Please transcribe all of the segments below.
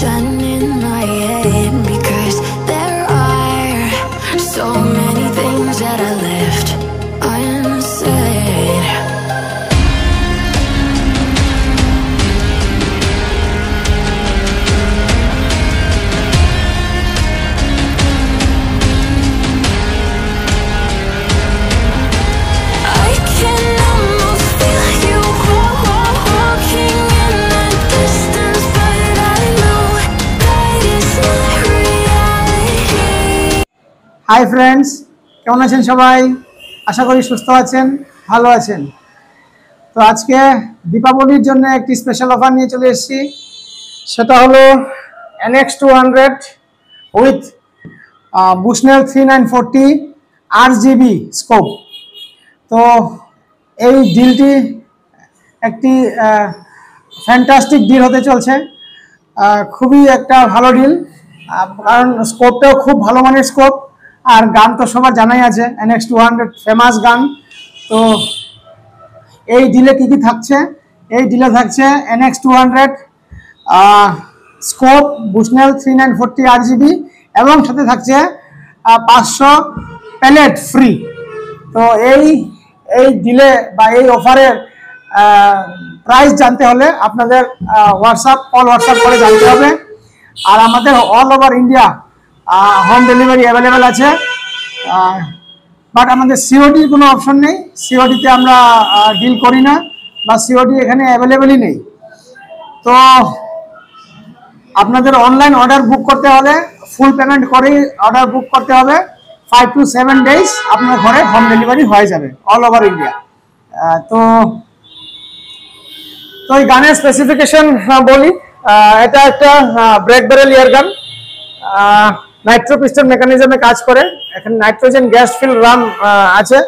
confusion in my head, because there are so many things that I left unsaid. I can almost feel you walking in the distance, but I know that it's not reality. Hi friends, কেমন আছেন সবাই? আশা করি সুস্থ আছেন, ভালো আছেন। তো আজকে দীপাবলির জন্য একটি স্পেশাল অফার নিয়ে চলে এসেছি। সেটা হলো NX200 with Bushnell 3940 RGB scope. তো এই ডিলটি একটি ফ্যান্টাস্টিক ডিল হতে চলছে। খুবই একটা ভালো ডিল, কারণ স্কোপটাও খুব ভালো মানের স্কোপ। আর গান তো সবার জানাই আছে, NX200 ফেমাস গান। তো এই ডিলে কী কী থাকছে? এই ডিলে থাকছে NX200 স্কোপ, বুশনেল 3940 RGB, এবং সাথে থাকছে 500 প্যালেট ফ্রি। তো এই ডিলে বা এই অফারের প্রাইস জানতে হলে আপনাদের কল হোয়াটসঅ্যাপ করে জানতে হবে। আর আমাদের all over India home delivery available আছে, বাট আমাদের সিওডির কোনো অপশন নেই। সিওডিতে আমরা ডিল করি না, বা সিওডি এখানে অ্যাভেলেবেলই নেই। তো আপনাদের অনলাইন অর্ডার বুক করতে হলে ফুল পেমেন্ট করেই অর্ডার বুক করতে হবে। 5 to 7 days আপনার ঘরে হোম ডেলিভারি হয়ে যাবে অল ওভার ইন্ডিয়া। তো এই গানের স্পেসিফিকেশন বলি। এটা একটা ব্রেক ব্যারেল ইয়ার গান, নাইট্রো পিস্টন মেকানিজমে কাজ করে। এখানে নাইট্রোজেন গ্যাস ফিল রান আছে।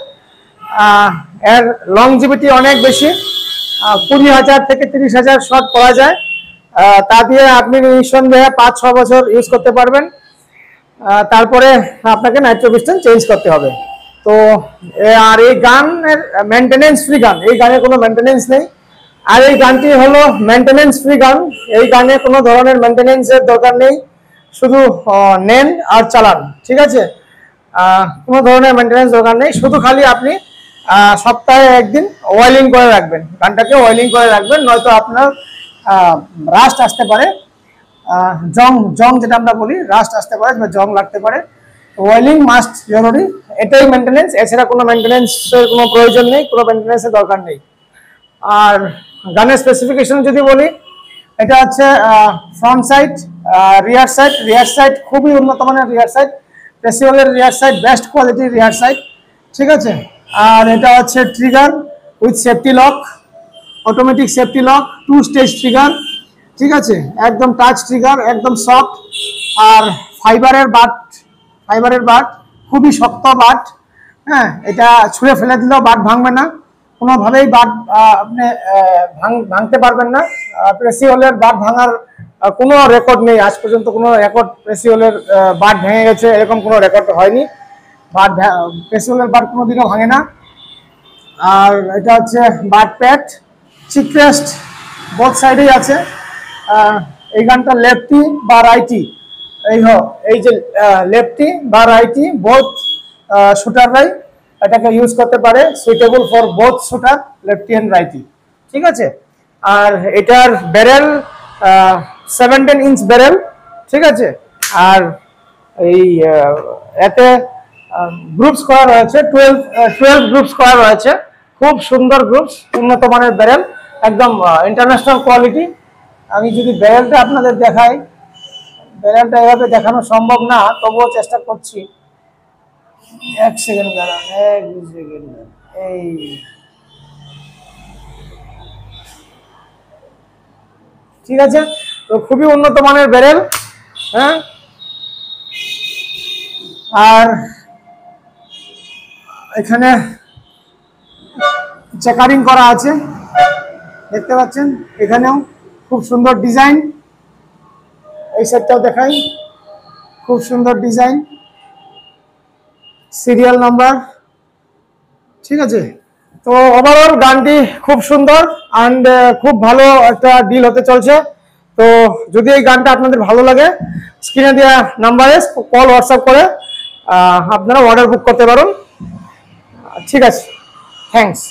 এর লংজিভিটি অনেক বেশি, 20,000 থেকে 30,000 শট পাওয়া যায়। তা দিয়ে আপনি নিঃসন্দেহে 5-6 বছর ইউজ করতে পারবেন। তারপরে আপনাকে নাইট্রো পিস্টন চেঞ্জ করতে হবে। তো আর এই গানের মেনটেনেন্স ফ্রি গান, এই গানে কোনো মেনটেনেন্স নেই। আর এই গানটি হলো মেনটেনেন্স ফ্রি গান। এই গানে কোনো ধরনের মেনটেনেন্সের দরকার নেই, শুধু নেন আর চালান, ঠিক আছে? কোনো ধরনের মেনটেনেন্স দরকার নেই, শুধু খালি আপনি সপ্তাহে একদিন অয়েলিং করে রাখবেন, গানটাকে অয়েলিং করে রাখবেন, নয়তো আপনার রাস্ট আসতে পারে, জং যেটা আমরা বলি, রাস্ট আসতে পারে বা জং লাগতে পারে। অয়েলিং মাস্ট জরুরি, এটাই মেনটেনেন্স। এছাড়া কোনো মেনটেনেন্সের কোনো প্রয়োজন নেই, কোনো মেনটেনেন্সের দরকার নেই। আর গানের স্পেসিফিকেশন যদি বলি, এটা হচ্ছে ফ্রন্ট সাইড, রিয়ার সাইড খুবই উন্নত মানের রিয়ার সাইড, প্রেসিওলের রিয়ার সাইড বেস্ট কোয়ালিটির রিয়ার সাইড, ঠিক আছে? আর এটা হচ্ছে trigger with safety lock, automatic safety lock, 2 stage trigger, ঠিক আছে? একদম টাচ ট্রিগার, একদম সফট। আর ফাইবারের বাট, খুবই শক্ত বাট। হ্যাঁ, এটা ছুঁড়ে ফেলে দিলেও বাট ভাঙবে না, কোনোভাবেই বাট আপনি ভাঙতে পারবেন না। প্রেসিওলের বাট ভাঙার কোনো রেকর্ড নেই, আজ পর্যন্ত কোনো রেকর্ড প্রেসিওলের বাট ভেঙে গেছে এরকম কোনো রেকর্ড হয়নি। প্রেসিওলের বাট কোনোদিনও ভাঙে না। আর এটা হচ্ছে বাট প্যাড, চিকরেস্ট বোথ সাইডেই আছে। এই গানটা লেফটি বা রাইটি, এই যে লেফটি বা রাইটি বোথ শুটাররাই এটাকে ইউজ করতে পারে, suitable for both shooter, lefty and righty, ঠিক আছে? আর এটার ব্যারেল 17 ইঞ্চ ব্যারেল, ঠিক আছে? আর এই এতে গ্রুপস করা রয়েছে, 12 গ্রুপস করা রয়েছে, খুব সুন্দর গ্রুপস, উন্নত মানের ব্যারেল, একদম ইন্টারন্যাশনাল কোয়ালিটি। আমি যদি ব্যারেলটা আপনাদের দেখাই, ব্যারেলটা এভাবে দেখানো সম্ভব না, তবুও চেষ্টা করছি। এক সেকেন্ড দাঁড়ান, এই ঠিক আছে? তো খুবই উন্নত মানের ব্যারেল। হ্যাঁ, আর এখানে চেকারিং করা আছে, দেখতে পাচ্ছেন। এখানেও খুব সুন্দর ডিজাইন, এই সাইডটাও দেখাই, খুব সুন্দর ডিজাইন, সিরিয়াল নাম্বার, ঠিক আছে? তো ওভারঅল গানটি খুব সুন্দর অ্যান্ড খুব ভালো একটা ডিল হতে চলছে। তো যদি এই গানটা আপনাদের ভালো লাগে স্ক্রিনে দেওয়া নাম্বারে কল হোয়াটসঅ্যাপ করে আপনারা অর্ডার বুক করতে পারেন। ঠিক আছে, থ্যাঙ্কস।